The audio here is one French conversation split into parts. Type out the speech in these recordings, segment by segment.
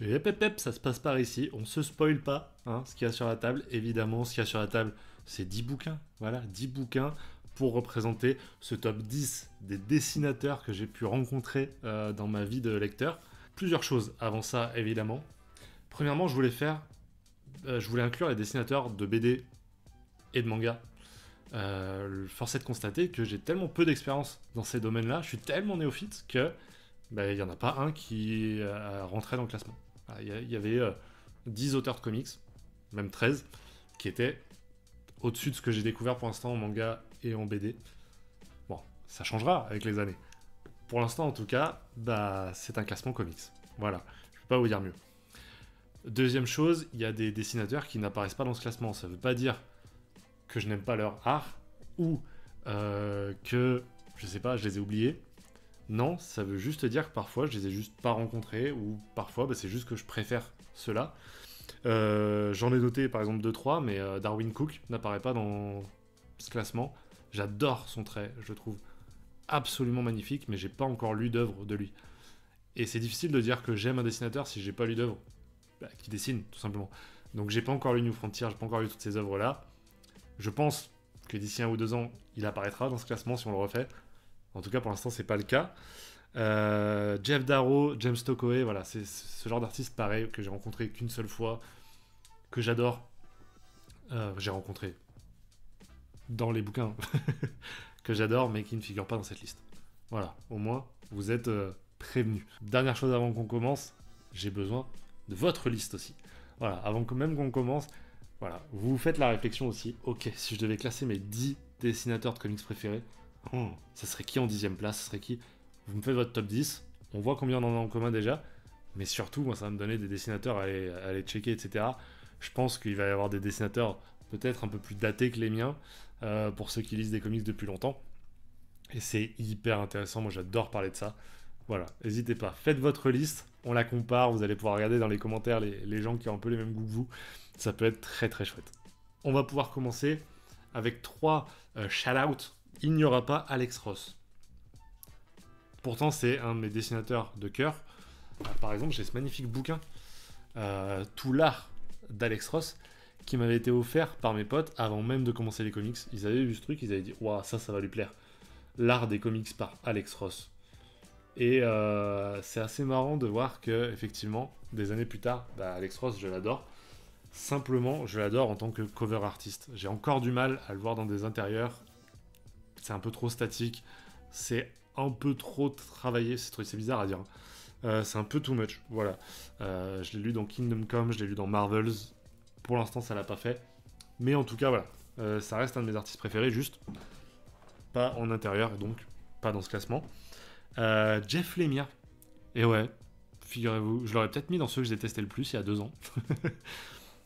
Et ça se passe par ici, on se spoil pas, hein, ce qu'il y a sur la table. Évidemment, ce qu'il y a sur la table, c'est 10 bouquins. Voilà, 10 bouquins pour représenter ce top 10 des dessinateurs que j'ai pu rencontrer dans ma vie de lecteur. Plusieurs choses avant ça, évidemment. Premièrement, je voulais inclure les dessinateurs de BD et de manga. Force est de constater que j'ai tellement peu d'expérience dans ces domaines-là, je suis tellement néophyte que il n'y en a pas un qui rentrait dans le classement. Il y avait 10 auteurs de comics, même 13, qui étaient au-dessus de ce que j'ai découvert pour l'instant en manga et en BD. Bon, ça changera avec les années. Pour l'instant, en tout cas, c'est un classement comics. Voilà, je peux pas vous dire mieux. Deuxième chose, il y a des dessinateurs qui n'apparaissent pas dans ce classement. Ça veut pas dire que je n'aime pas leur art ou que, je sais pas, je les ai oubliés. Non, ça veut juste dire que parfois je les ai juste pas rencontrés ou parfois c'est juste que je préfère ceux-là. J'en ai noté par exemple 2-3, mais Darwin Cook n'apparaît pas dans ce classement. J'adore son trait, je le trouve absolument magnifique, mais j'ai pas encore lu d'œuvre de lui. Et c'est difficile de dire que j'aime un dessinateur si j'ai pas lu d'œuvre qui dessine, tout simplement. Donc j'ai pas encore lu New Frontier, j'ai pas encore lu toutes ces œuvres-là. Je pense que d'ici 1 ou 2 ans, il apparaîtra dans ce classement si on le refait. En tout cas, pour l'instant, c'est pas le cas. Jeff Darrow, James Tokoe, voilà, c'est ce genre d'artiste pareil que j'ai rencontré qu'une seule fois, que j'adore. J'ai rencontré dans les bouquins que j'adore, mais qui ne figurent pas dans cette liste. Voilà, au moins, vous êtes prévenus. Dernière chose avant qu'on commence, j'ai besoin de votre liste aussi. Voilà, avant que même qu'on commence, voilà, vous faites la réflexion aussi. Ok, si je devais classer mes 10 dessinateurs de comics préférés, ça serait qui en 10ème place? Ça serait qui? Vous me faites votre top 10, on voit combien on en a en commun déjà, mais surtout, moi, ça va me donner des dessinateurs à aller checker, etc. Je pense qu'il va y avoir des dessinateurs peut-être un peu plus datés que les miens, pour ceux qui lisent des comics depuis longtemps. Et c'est hyper intéressant, moi j'adore parler de ça. Voilà, n'hésitez pas, faites votre liste, on la compare, vous allez pouvoir regarder dans les commentaires les gens qui ont un peu les mêmes goûts que vous. Ça peut être très très chouette. On va pouvoir commencer avec 3 shout-outs. Il n'y aura pas Alex Ross. Pourtant, c'est un de mes dessinateurs de cœur. Par exemple, j'ai ce magnifique bouquin, Tout l'art d'Alex Ross, qui m'avait été offert par mes potes avant même de commencer les comics. Ils avaient vu ce truc, ils avaient dit waouh, ça va lui plaire. L'art des comics par Alex Ross. Et c'est assez marrant de voir que, effectivement, des années plus tard, Alex Ross, je l'adore. Simplement, je l'adore en tant que cover artiste. J'ai encore du mal à le voir dans des intérieurs. C'est un peu trop statique. C'est un peu trop travaillé. C'est bizarre à dire. C'est un peu too much. Voilà. Je l'ai lu dans Kingdom Come, je l'ai lu dans Marvels. Pour l'instant, ça l'a pas fait. Mais en tout cas, voilà. Ça reste un de mes artistes préférés, juste pas en intérieur et donc pas dans ce classement. Jeff Lemire. Et ouais, figurez-vous, je l'aurais peut-être mis dans ceux que j'ai testé le plus il y a 2 ans.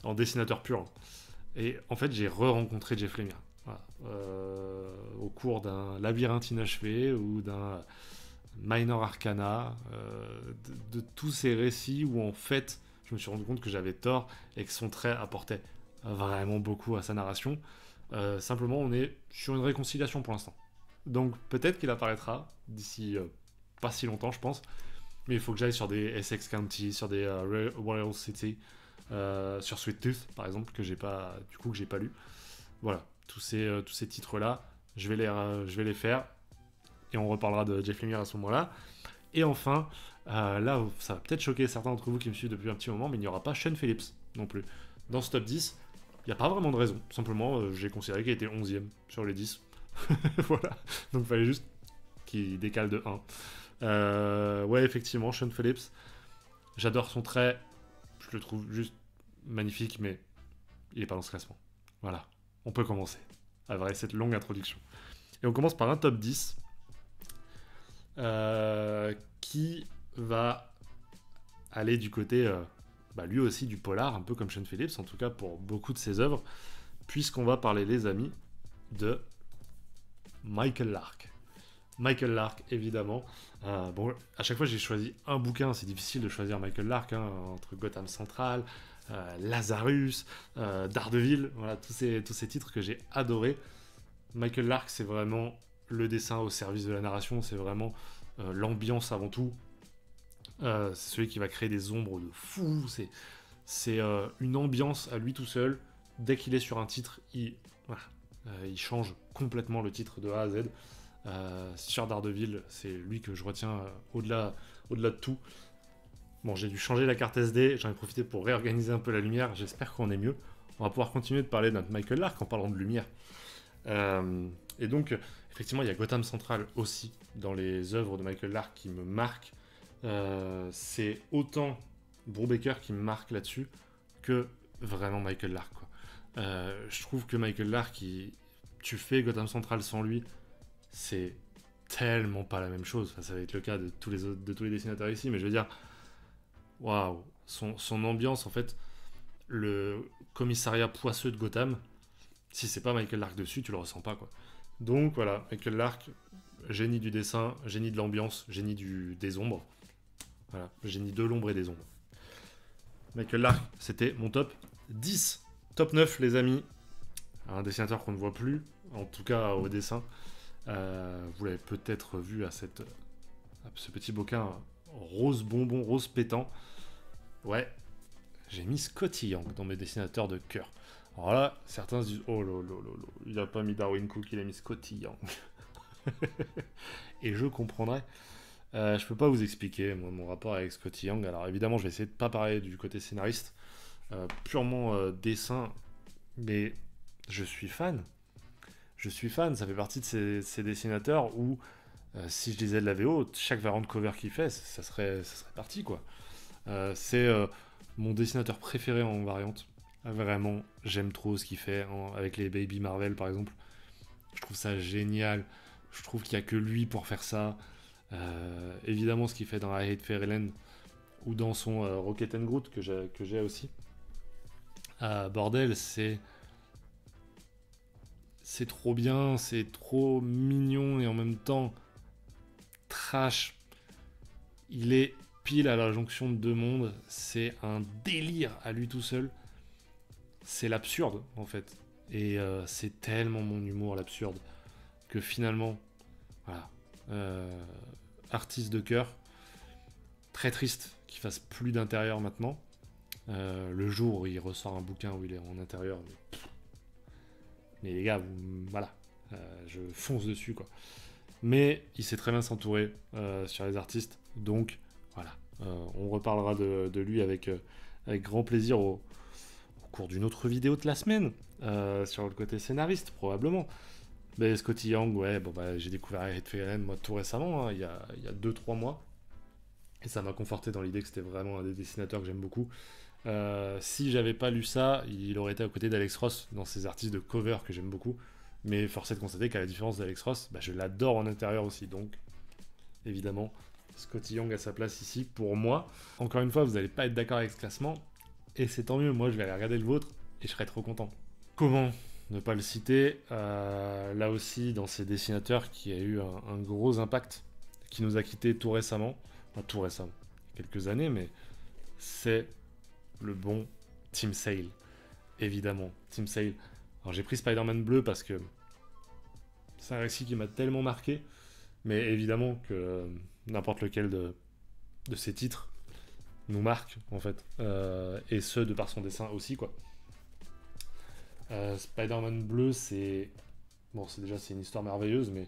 En dessinateur pur. Et en fait, j'ai re-rencontré Jeff Lemire. Voilà. Au cours d'un labyrinthe inachevé ou d'un Minor Arcana, de tous ces récits où en fait, je me suis rendu compte que j'avais tort et que son trait apportait vraiment beaucoup à sa narration. Simplement, on est sur une réconciliation pour l'instant. Donc peut-être qu'il apparaîtra d'ici pas si longtemps, je pense. Mais il faut que j'aille sur des Essex County, sur des Royal City, sur Sweet Tooth par exemple, que j'ai pas lu. Voilà, tous ces titres-là, je vais les faire et on reparlera de Jeff Lemire à ce moment-là. Et enfin, là, ça va peut-être choquer certains d'entre vous qui me suivent depuis un petit moment, mais il n'y aura pas Sean Phillips non plus. Dans ce top 10, il n'y a pas vraiment de raison. Simplement, j'ai considéré qu'il était 11ème sur les 10. Voilà, donc il fallait juste qu'il décale de 1. Ouais, effectivement, Sean Phillips, j'adore son trait, je le trouve juste magnifique, mais il n'est pas dans ce classement. Voilà, on peut commencer avec cette longue introduction. Et on commence par un top 10 qui va aller du côté, lui aussi, du polar, un peu comme Sean Phillips, en tout cas pour beaucoup de ses œuvres, puisqu'on va parler, les amis, de Michael Lark. Michael Lark, évidemment. Bon, à chaque fois, j'ai choisi un bouquin. C'est difficile de choisir Michael Lark, hein, entre Gotham Central, Lazarus, Daredevil. Voilà, tous ces titres que j'ai adorés. Michael Lark, c'est vraiment le dessin au service de la narration. C'est vraiment l'ambiance avant tout. C'est celui qui va créer des ombres de fou. C'est une ambiance à lui tout seul. Dès qu'il est sur un titre, voilà, il change complètement le titre de A à Z. Sur Daredevil, c'est lui que je retiens au-delà de tout. Bon, j'ai dû changer la carte SD, j'en ai profité pour réorganiser un peu la lumière, j'espère qu'on est mieux. On va pouvoir continuer de parler de notre Michael Lark en parlant de lumière. Et donc, effectivement, il y a Gotham Central aussi dans les œuvres de Michael Lark qui me marquent. C'est autant Brubaker qui me marque là-dessus que vraiment Michael Lark, quoi. Je trouve que Michael Lark, tu fais Gotham Central sans lui, c'est tellement pas la même chose. Enfin, ça va être le cas de tous les dessinateurs ici, mais je veux dire, waouh, son ambiance, en fait, le commissariat poisseux de Gotham, si c'est pas Michael Lark dessus, tu le ressens pas, quoi. Donc voilà, Michael Lark, génie du dessin, génie de l'ambiance, génie des ombres. Voilà, génie de l'ombre et des ombres. Michael Lark, c'était mon top 10. Top 9, les amis. Un dessinateur qu'on ne voit plus, en tout cas au dessin. Vous l'avez peut-être vu à ce petit bouquin rose bonbon, rose pétant. Ouais, j'ai mis Scotty Young dans mes dessinateurs de cœur. Alors là, certains se disent, oh lolo, il a pas mis Darwyn Cook, il a mis Scotty Young. Et je comprendrai. Je peux pas vous expliquer mon rapport avec Scotty Young. Alors évidemment, je vais essayer de pas parler du côté scénariste, purement dessin, mais je suis fan. Je suis fan, ça fait partie de ces dessinateurs où, si je lisais de la VO, chaque variante cover qu'il fait, ça serait parti, quoi. C'est mon dessinateur préféré en variante. Vraiment, j'aime trop ce qu'il fait avec les Baby Marvel, par exemple. Je trouve ça génial. Je trouve qu'il n'y a que lui pour faire ça. Évidemment, ce qu'il fait dans I Hate Fairyland ou dans son Rocket and Groot que j'ai aussi. Bordel, c'est trop bien, c'est trop mignon et en même temps trash. Il est pile à la jonction de deux mondes. C'est un délire à lui tout seul. C'est l'absurde en fait. Et c'est tellement mon humour, l'absurde, que finalement, voilà. Artiste de cœur. Très triste qu'il fasse plus d'intérieur maintenant. Le jour où il ressort un bouquin où il est en intérieur. Mais les gars, voilà. Je fonce dessus, quoi. Mais il sait très bien s'entourer sur les artistes. Donc, voilà. On reparlera de lui avec grand plaisir au cours d'une autre vidéo de la semaine. Sur le côté scénariste, probablement. Mais Scotty Young, ouais, bon, bah, j'ai découvert Red Fairyland, moi, tout récemment, hein, il y a 2-3 mois. Et ça m'a conforté dans l'idée que c'était vraiment un des dessinateurs que j'aime beaucoup. Si j'avais pas lu ça, il aurait été à côté d'Alex Ross dans ces artistes de cover que j'aime beaucoup. Mais force est de constater qu'à la différence d'Alex Ross, bah, je l'adore en intérieur aussi. Donc, évidemment, Scotty Young a sa place ici pour moi. Encore une fois, vous n'allez pas être d'accord avec ce classement. Et c'est tant mieux, moi je vais aller regarder le vôtre et je serai trop content. Comment ne pas le citer, là aussi dans ces dessinateurs qui a eu un gros impact, qui nous a quittés tout récemment, enfin tout récemment, quelques années, mais c'est le bon Tim Sale, évidemment, Tim Sale. Alors j'ai pris Spider-Man bleu parce que c'est un récit qui m'a tellement marqué, mais évidemment que n'importe lequel de ces titres nous marque en fait, et ce de par son dessin aussi, quoi. Spider-Man bleu, c'est une histoire merveilleuse, mais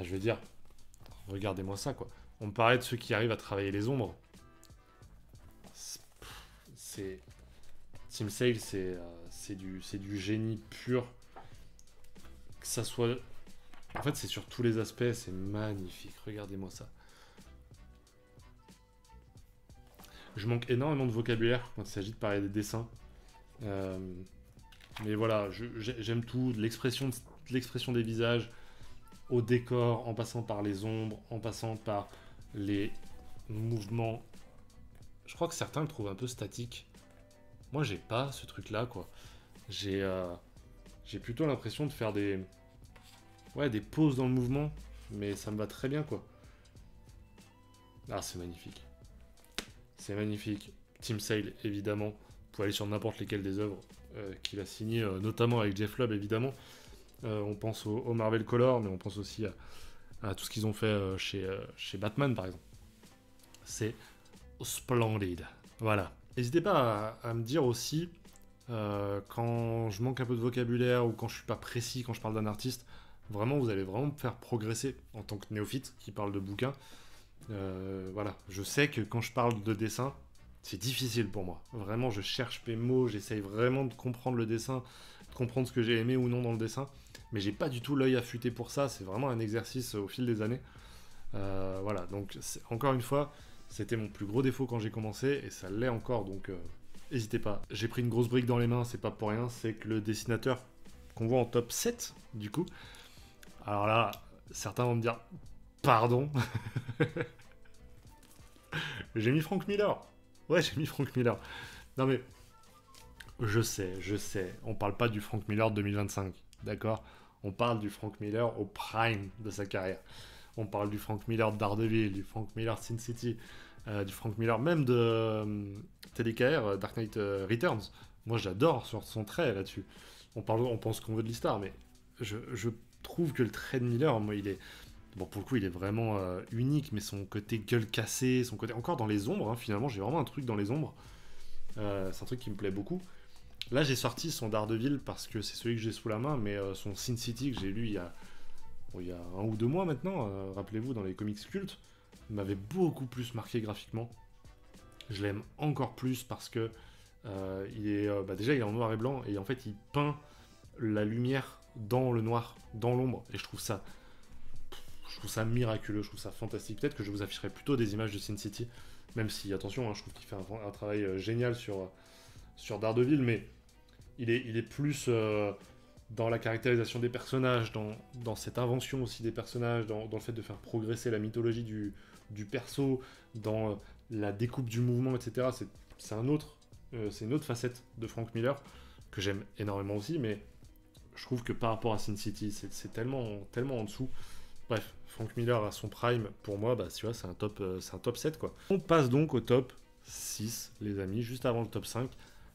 je veux dire, regardez-moi ça, quoi. On me parlait de ceux qui arrivent à travailler les ombres. C'est Tim Sale, c'est du génie pur. Que ça soit, en fait, c'est sur tous les aspects, c'est magnifique. Regardez-moi ça. Je manque énormément de vocabulaire quand il s'agit de parler des dessins. Mais voilà, j'aime tout, de l'expression des visages, au décor, en passant par les ombres, en passant par les mouvements. Je crois que certains le trouvent un peu statique. Moi, j'ai pas ce truc-là, quoi. J'ai plutôt l'impression de faire des pauses dans le mouvement, mais ça me va très bien, quoi. Ah, c'est magnifique. C'est magnifique. Tim Sale, évidemment. Vous pouvez aller sur n'importe lesquelles des œuvres qu'il a signées, notamment avec Jeff Lubb, évidemment. On pense au Marvel Color, mais on pense aussi à tout ce qu'ils ont fait chez Batman, par exemple. c'est splendide. Voilà. N'hésitez pas à me dire aussi quand je manque un peu de vocabulaire ou quand je suis pas précis quand je parle d'un artiste. Vraiment, vous allez vraiment me faire progresser en tant que néophyte qui parle de bouquins. Voilà, je sais que quand je parle de dessin, c'est difficile pour moi. Vraiment, je cherche mes mots, j'essaye vraiment de comprendre le dessin, de comprendre ce que j'ai aimé ou non dans le dessin. Mais j'ai pas du tout l'œil affûté pour ça, c'est vraiment un exercice au fil des années. Voilà, donc encore une fois, c'était mon plus gros défaut quand j'ai commencé et ça l'est encore, donc n'hésitez pas. J'ai pris une grosse brique dans les mains, c'est pas pour rien, c'est que le dessinateur qu'on voit en top 7, du coup. Alors là, certains vont me dire, pardon, j'ai mis Frank Miller. Ouais, j'ai mis Frank Miller. Non mais, je sais, on parle pas du Frank Miller de 2025, d'accord? On parle du Frank Miller au prime de sa carrière. On parle du Frank Miller de Daredevil, du Frank Miller de Sin City, du Frank Miller même de TDKR, Dark Knight Returns. Moi j'adore sur son trait là-dessus. On pense qu'on veut de l'histoire, mais je trouve que le trait de Miller, moi il est... Bon pour le coup il est vraiment unique, mais son côté gueule cassée, son côté... Encore dans les ombres, hein, finalement j'ai vraiment un truc dans les ombres. C'est un truc qui me plaît beaucoup. Là j'ai sorti son Daredevil parce que c'est celui que j'ai sous la main, mais son Sin City que j'ai lu il y a 1 ou 2 mois maintenant, rappelez-vous, dans les comics cultes, m'avait beaucoup plus marqué graphiquement. Je l'aime encore plus parce que déjà il est en noir et blanc et en fait il peint la lumière dans le noir, dans l'ombre, et je trouve ça miraculeux, je trouve ça fantastique. Peut-être que je vous afficherai plutôt des images de Sin City, même si attention, hein, je trouve qu'il fait un travail génial sur Daredevil, mais il est plus dans la caractérisation des personnages, dans cette invention aussi des personnages, dans le fait de faire progresser la mythologie du perso, dans la découpe du mouvement, etc. C'est une autre facette de Frank Miller que j'aime énormément aussi, mais je trouve que par rapport à Sin City, c'est tellement, tellement en dessous. Bref, Frank Miller à son prime, pour moi, bah, tu vois, c'est un top 7, quoi. On passe donc au top 6, les amis, juste avant le top 5,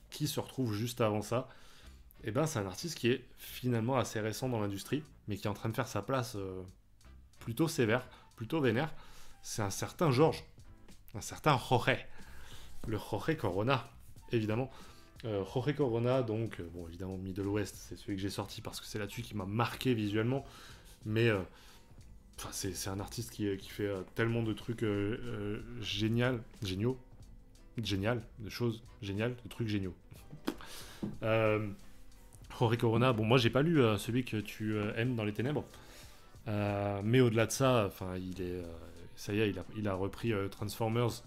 qui se retrouve juste avant ça. Et ben, c'est un artiste qui est finalement assez récent dans l'industrie, mais qui est en train de faire sa place plutôt sévère, plutôt vénère. C'est un certain George, un certain Jorge, le Jorge Corona, évidemment. Jorge Corona, donc, bon, évidemment, Middle West, c'est celui que j'ai sorti parce que c'est là-dessus qui m'a marqué visuellement, mais c'est un artiste qui fait tellement de trucs géniaux, de choses géniales, de trucs géniaux. Jorge Corona, bon, moi j'ai pas lu celui que tu aimes dans les ténèbres, mais au-delà de ça, enfin, ça y est, il a repris Transformers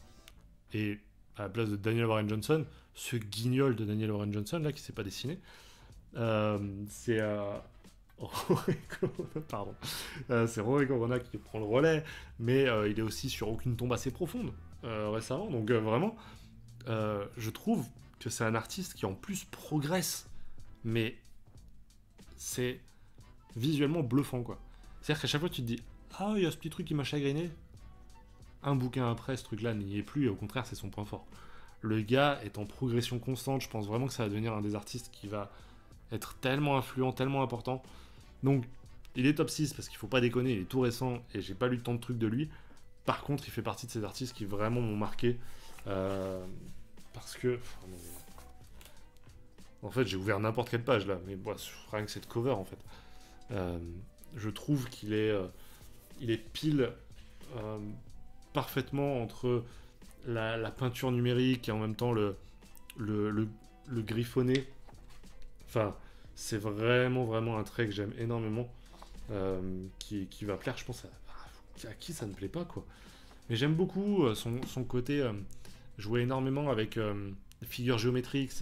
et à la place de Daniel Warren Johnson, ce guignol de Daniel Warren Johnson là qui s'est pas dessiné, c'est pardon, c'est Rory Corona qui prend le relais, mais il est aussi sur Aucune tombe assez profonde récemment, donc vraiment, je trouve que c'est un artiste qui en plus progresse, mais c'est visuellement bluffant, quoi. C'est-à-dire qu'à chaque fois tu te dis, ah il y a ce petit truc qui m'a chagriné, un bouquin après ce truc-là n'y est plus, et au contraire c'est son point fort. Le gars est en progression constante, je pense vraiment que ça va devenir un des artistes qui va être tellement influent, tellement important. Donc, il est top 6 parce qu'il faut pas déconner, il est tout récent et j'ai pas lu tant de trucs de lui. Par contre, il fait partie de ces artistes qui vraiment m'ont marqué parce que. En fait, j'ai ouvert n'importe quelle page là, mais bon, rien que cette cover en fait. Je trouve qu'il est pile parfaitement entre la peinture numérique et en même temps le griffonné. Enfin, c'est vraiment un trait que j'aime énormément, qui va plaire, je pense, à qui ça ne plaît pas, quoi. Mais j'aime beaucoup son côté jouer énormément avec des figures géométriques,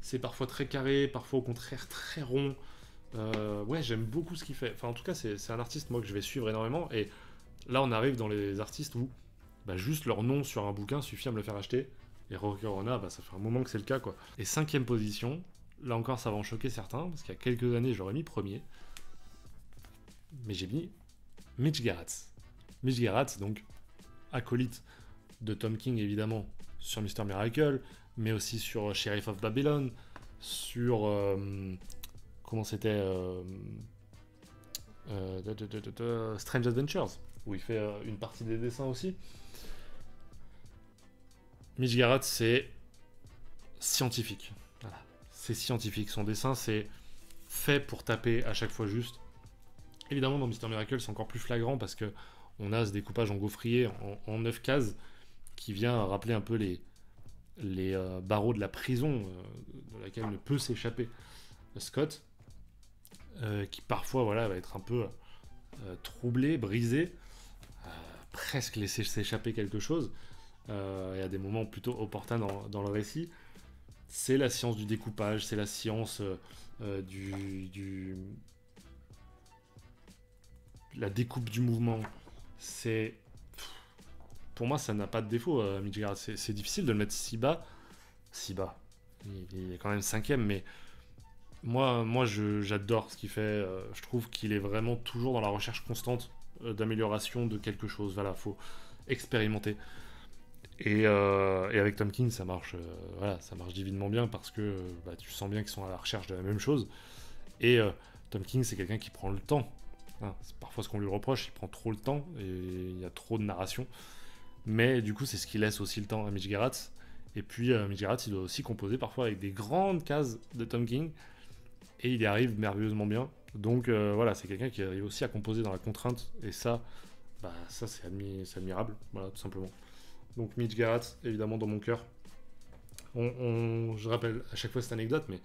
c'est parfois très carré, parfois au contraire très rond. Ouais, j'aime beaucoup ce qu'il fait. Enfin, en tout cas, c'est un artiste, moi, que je vais suivre énormément, et là, on arrive dans les artistes où bah, juste leur nom sur un bouquin suffit à me le faire acheter, et Rocky Corona, bah, ça fait un moment que c'est le cas, quoi. Et 5e position, là encore, ça va en choquer certains, parce qu'il y a quelques années, j'aurais mis premier. Mais j'ai mis Mitch Gerads. Mitch Gerads, donc acolyte de Tom King, évidemment, sur Mr. Miracle, mais aussi sur Sheriff of Babylon, sur... comment c'était Strange Adventures, où il fait une partie des dessins aussi. Mitch Gerads, c'est scientifique. Voilà. C'est scientifique. Son dessin, c'est fait pour taper à chaque fois juste. Évidemment, dans Mister Miracle, c'est encore plus flagrant parce que on a ce découpage en gaufrier en 9 cases qui vient rappeler un peu les barreaux de la prison de laquelle ne peut s'échapper Scott, qui parfois voilà, va être un peu troublé, brisé, presque laisser s'échapper quelque chose. Il y a des moments plutôt opportuns dans le récit. C'est la science du découpage, c'est la science la découpe du mouvement. C'est... Pour moi, ça n'a pas de défaut, Mitch Gerads. C'est difficile de le mettre si bas. Si bas. Il est quand même 5ème, mais moi j'adore ce qu'il fait. Je trouve qu'il est vraiment toujours dans la recherche constante d'amélioration de quelque chose. Voilà, faut expérimenter. Et avec Tom King, ça marche, voilà, ça marche divinement bien parce que tu sens bien qu'ils sont à la recherche de la même chose. Et Tom King, c'est quelqu'un qui prend le temps. Hein, c'est parfois ce qu'on lui reproche, il prend trop le temps et il y a trop de narration. Mais du coup, c'est ce qui laisse aussi le temps à Mitch Gerads. Et puis, Mitch Gerads, il doit aussi composer parfois avec des grandes cases de Tom King. Et il y arrive merveilleusement bien. Donc voilà, c'est quelqu'un qui arrive aussi à composer dans la contrainte. Et ça, ça c'est admirable. Voilà, tout simplement. Donc Mitch Gerads, évidemment, dans mon cœur. Je rappelle à chaque fois cette anecdote, mais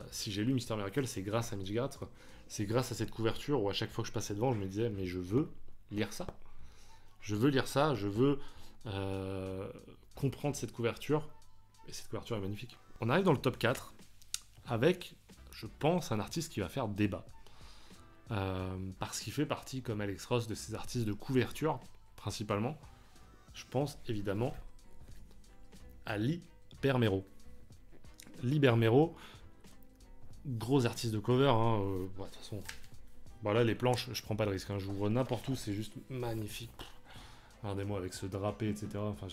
si j'ai lu Mister Miracle, c'est grâce à Mitch Gerads. C'est grâce à cette couverture où à chaque fois que je passais devant, je me disais, mais je veux lire ça. Je veux lire ça, je veux comprendre cette couverture. Et cette couverture est magnifique. On arrive dans le top 4 avec, je pense, un artiste qui va faire débat. Parce qu'il fait partie, comme Alex Ross, de ces artistes de couverture, principalement. Je pense évidemment à Lee Bermero. Lee Bermero, gros artiste de cover. De toute façon, là, les planches, je prends pas de risque. Hein, j'ouvre n'importe où, c'est juste magnifique. Regardez-moi avec ce drapé, etc. Enfin,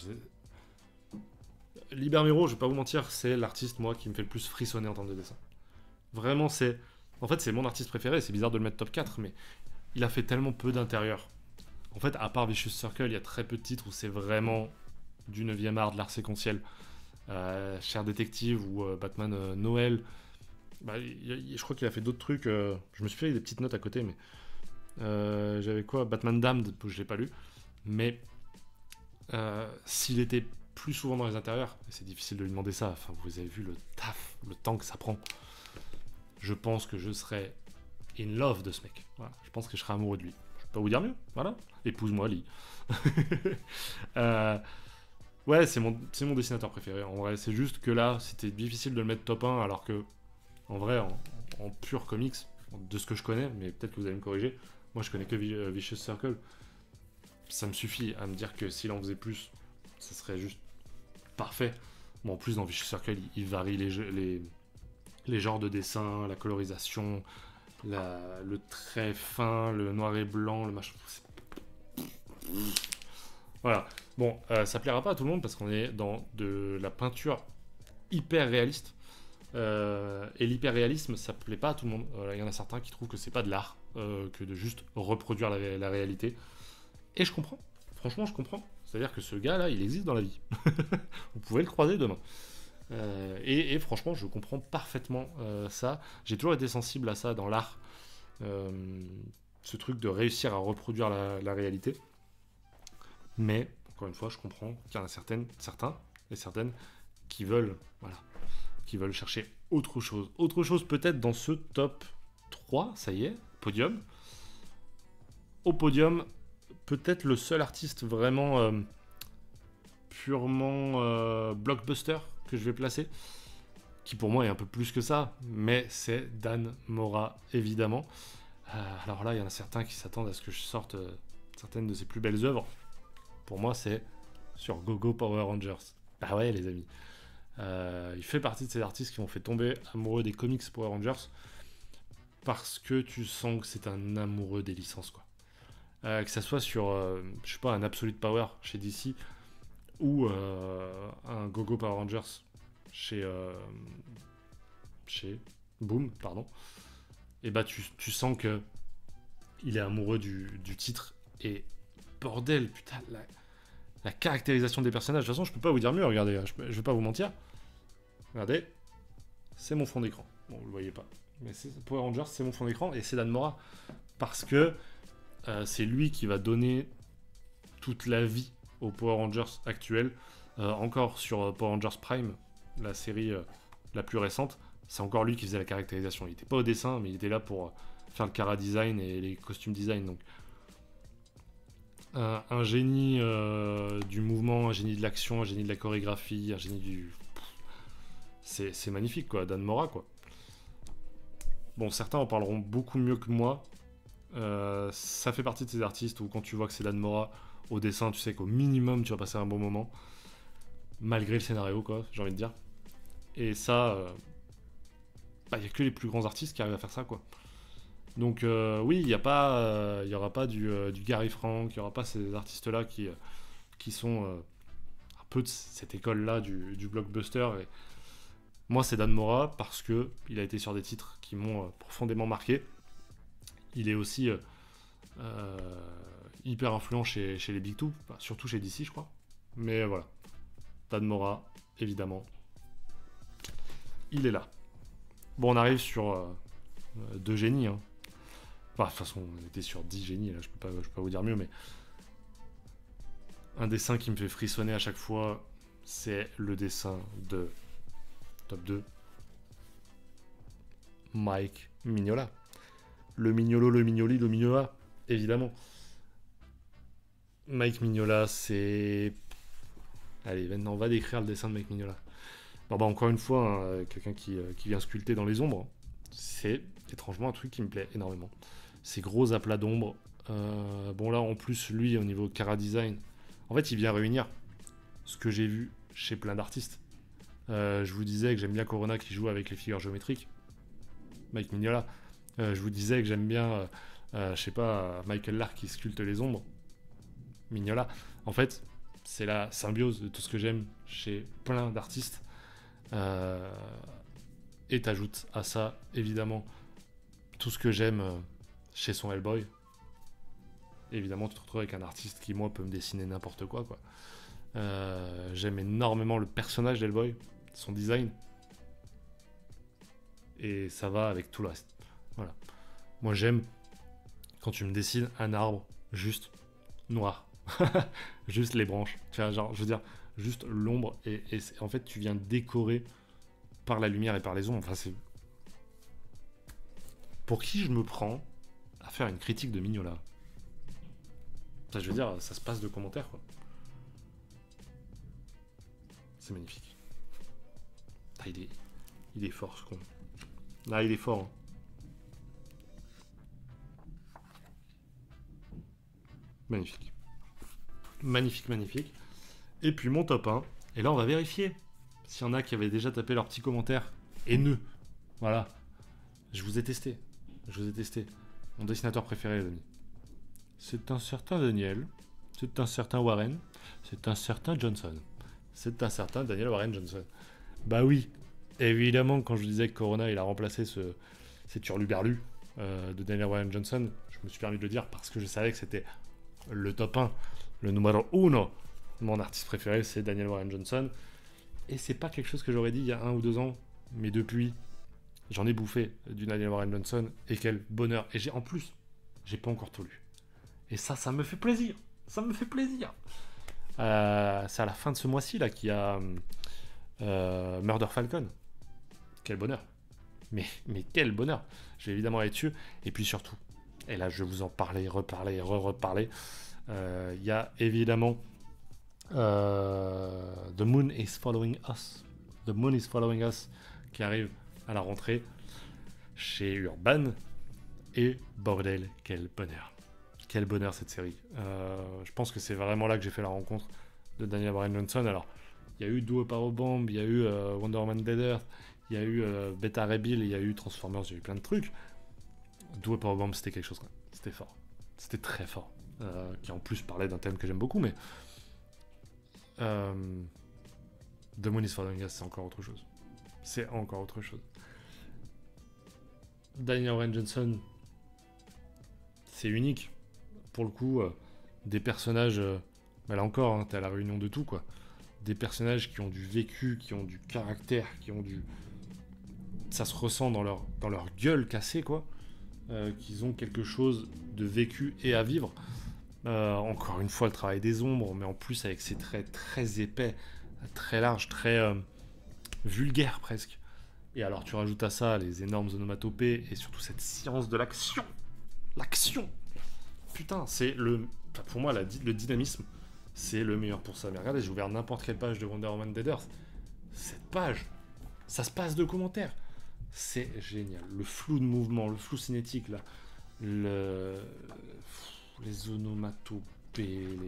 Lee Bermero, je vais pas vous mentir, c'est l'artiste, moi, qui me fait le plus frissonner en termes de dessin. Vraiment, c'est... En fait, c'est mon artiste préféré. C'est bizarre de le mettre top 4, mais il a fait tellement peu d'intérieur. En fait, à part Vicious Circle, il y a très peu de titres où c'est vraiment du 9e art, de l'art séquentiel. Cher Détective ou Batman Noël. Je crois qu'il a fait d'autres trucs. Je me suis fait des petites notes à côté, mais j'avais quoi, Batman Damned, je l'ai pas lu. Mais s'il était plus souvent dans les intérieurs, et c'est difficile de lui demander ça, enfin, vous avez vu le taf, le temps que ça prend. Je pense que je serais in love de ce mec. Voilà. Je pense que je serais amoureux de lui. Je peux pas vous dire mieux. Voilà. Épouse-moi, Lee. Ouais, c'est mon dessinateur préféré. En vrai, c'est juste que là, c'était difficile de le mettre top 1, alors que, en vrai, en pur comics, de ce que je connais, mais peut-être que vous allez me corriger, moi je connais que Vicious Circle. Ça me suffit à me dire que s'il en faisait plus, ça serait juste parfait. Bon, en plus, dans Vicious Circle, il varie les genres de dessin, la colorisation, le trait fin, le noir et blanc, le machin. Voilà. Bon, ça plaira pas à tout le monde parce qu'on est dans de la peinture hyper réaliste. Et l'hyper-réalisme, ça plaît pas à tout le monde. Il y en a certains qui trouvent que c'est pas de l'art, que de juste reproduire la réalité. Et je comprends. Franchement, je comprends. C'est-à-dire que ce gars-là, il existe dans la vie. Vous pouvez le croiser demain. Et franchement, je comprends parfaitement ça. J'ai toujours été sensible à ça dans l'art. Ce truc de réussir à reproduire la réalité. Mais, encore une fois, je comprends qu'il y en a certains et certaines qui veulent, voilà, qui veulent chercher autre chose. Autre chose peut-être dans ce top 3, ça y est, podium. Au podium, peut-être le seul artiste vraiment purement blockbuster que je vais placer, qui pour moi est un peu plus que ça, mais c'est Dan Mora, évidemment. Alors là, il y en a certains qui s'attendent à ce que je sorte certaines de ses plus belles œuvres. Pour moi, c'est sur Go-Go Power Rangers. Ah ouais, les amis. Il fait partie de ces artistes qui m'ont fait tomber amoureux des comics Power Rangers parce que tu sens que c'est un amoureux des licences, quoi. Que ça soit sur, je sais pas, un Absolute Power chez DC ou un Go-Go Power Rangers chez Boom, pardon. Et bah tu sens que il est amoureux du titre et bordel, putain, La caractérisation des personnages, de toute façon, je peux pas vous dire mieux, regardez, je vais pas vous mentir. Regardez, c'est mon fond d'écran. Bon, vous le voyez pas. Mais Power Rangers, c'est mon fond d'écran et c'est Dan Mora. Parce que c'est lui qui va donner toute la vie aux Power Rangers actuels. Encore sur Power Rangers Prime, la série la plus récente, c'est encore lui qui faisait la caractérisation. Il était pas au dessin, mais il était là pour faire le chara design et les costumes design. Donc, un génie du mouvement, un génie de l'action, un génie de la chorégraphie, un génie du... C'est magnifique, quoi, Dan Mora, quoi. Bon, certains en parleront beaucoup mieux que moi. Ça fait partie de ces artistes où quand tu vois que c'est Dan Mora au dessin, tu sais qu'au minimum, tu vas passer un bon moment. Malgré le scénario, quoi, j'ai envie de dire. Et ça... il n'y a que les plus grands artistes qui arrivent à faire ça, quoi. Donc oui, il y aura pas du Gary Frank, il n'y aura pas ces artistes-là qui sont un peu de cette école-là du blockbuster. Et moi, c'est Dan Mora parce que il a été sur des titres qui m'ont profondément marqué. Il est aussi hyper influent chez les Big Two, enfin, surtout chez DC, je crois. Mais voilà, Dan Mora, évidemment, il est là. Bon, on arrive sur deux génies, hein. Enfin, de toute façon, on était sur 10 génies, là, je peux pas vous dire mieux, mais un dessin qui me fait frissonner à chaque fois, c'est le dessin de Top 2, Mike Mignola. Le Mignolo, le Mignoli, le Mignola, évidemment. Mike Mignola, c'est... Allez, maintenant, on va décrire le dessin de Mike Mignola. Bon, bah, encore une fois, hein, quelqu'un qui vient sculpter dans les ombres, c'est étrangement un truc qui me plaît énormément. Ces gros aplats d'ombre. Bon là, en plus, lui, au niveau chara design, en fait, il vient réunir ce que j'ai vu chez plein d'artistes. Je vous disais que j'aime bien Corona qui joue avec les figures géométriques. Mike Mignola. Je vous disais que j'aime bien, je sais pas, Michael Lark qui sculpte les ombres. Mignola. En fait, c'est la symbiose de tout ce que j'aime chez plein d'artistes. Et t'ajoutes à ça, évidemment, tout ce que j'aime chez son Hellboy. Évidemment, tu te retrouves avec un artiste qui, moi, peut me dessiner n'importe quoi, quoi. J'aime énormément le personnage d'Hellboy, son design. Et ça va avec tout le reste. Voilà. Moi, j'aime quand tu me dessines un arbre juste noir. Juste les branches. Tu vois, genre, je veux dire, juste l'ombre. Et en fait, tu viens décorer par la lumière et par les ombres. Enfin, c'est... Pour qui je me prends à faire une critique de Mignola? Ça, je veux dire, ça se passe de commentaires, quoi. C'est magnifique. Ah, il est fort, ce con. Là, il est fort. Hein. Magnifique. Magnifique, magnifique. Et puis mon top 1. Et là, on va vérifier s'il y en a qui avaient déjà tapé leur petit commentaire haineux. Voilà. Je vous ai testé. Je vous ai testé. Mon dessinateur préféré, les amis. C'est un certain Daniel. C'est un certain Warren. C'est un certain Johnson. C'est un certain Daniel Warren Johnson. Bah oui. Évidemment, quand je vous disais que Corona, il a remplacé cet hurluberlu de Daniel Warren Johnson, je me suis permis de le dire parce que je savais que c'était le top 1, le numéro 1. Mon artiste préféré, c'est Daniel Warren Johnson. Et c'est pas quelque chose que j'aurais dit il y a 1 ou 2 ans, mais depuis, j'en ai bouffé du Daniel Warren Johnson. Et quel bonheur. Et en plus, j'ai pas encore tout lu. Et ça me fait plaisir. Ça me fait plaisir. C'est à la fin de ce mois-ci là qu'il y a Murder Falcon. Quel bonheur. Mais quel bonheur. Je vais évidemment aller dessus. Et puis surtout, et là je vais vous en parler, reparler, reparler. Il y a évidemment The Moon is Following Us. The Moon is Following Us qui arrive à la rentrée chez Urban. Et bordel, quel bonheur. Quel bonheur cette série. Je pense que c'est vraiment là que j'ai fait la rencontre de Daniel Warren Johnson. Alors, il y a eu Duo Power Bomb, il y a eu Wonder Woman Dead Earth, il y a eu Beta Ray Bill, il y a eu Transformers, il y a eu plein de trucs. Duo Power Bomb, c'était quelque chose, quoi. C'était fort. C'était très fort. Qui en plus parlait d'un thème que j'aime beaucoup, mais The Moon is Following Us, c'est encore autre chose. C'est encore autre chose. Daniel Warren Johnson, c'est unique. Pour le coup, des personnages Mais là encore, hein, t'es à la réunion de tout, quoi. Des personnages qui ont du vécu, qui ont du caractère, qui ont du... Ça se ressent dans leur gueule cassée, quoi. Qu'ils ont quelque chose de vécu et à vivre. Encore une fois, le travail des ombres, mais en plus avec ces traits très épais, très larges, très vulgaires presque. Et alors tu rajoutes à ça les énormes onomatopées et surtout cette science de l'action. L'action. Putain, c'est le... Enfin, pour moi, le dynamisme, c'est le meilleur pour ça. Mais regardez, j'ai ouvert n'importe quelle page de Wonder Woman Dead Earth. Cette page, ça se passe de commentaires. C'est génial. Le flou de mouvement, le flou cinétique, là. Les onomatopées,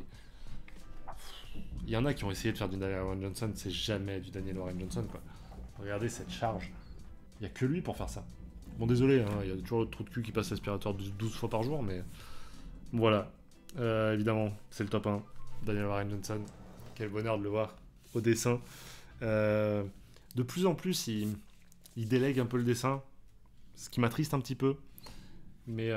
il y en a qui ont essayé de faire du Daniel Warren Johnson, c'est jamais du Daniel Warren Johnson, quoi. Regardez cette charge. Il n'y a que lui pour faire ça. Bon, désolé, hein, il y a toujours le trou de cul qui passe l'aspirateur 12 fois par jour, mais... Voilà. Évidemment, c'est le top 1. Daniel Warren Johnson. Quel bonheur de le voir au dessin. De plus en plus, il délègue un peu le dessin, ce qui m'attriste un petit peu. Mais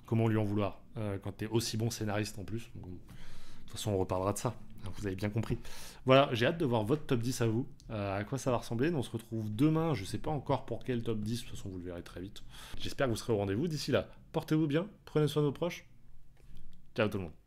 comment lui en vouloir quand t'es aussi bon scénariste en plus. De toute façon, on reparlera de ça. Vous avez bien compris. Voilà, j'ai hâte de voir votre top 10 à vous. À quoi ça va ressembler. On se retrouve demain. Je sais pas encore pour quel top 10. De toute façon, vous le verrez très vite. J'espère que vous serez au rendez-vous. D'ici là, portez-vous bien. Prenez soin de vos proches. Ciao tout le monde.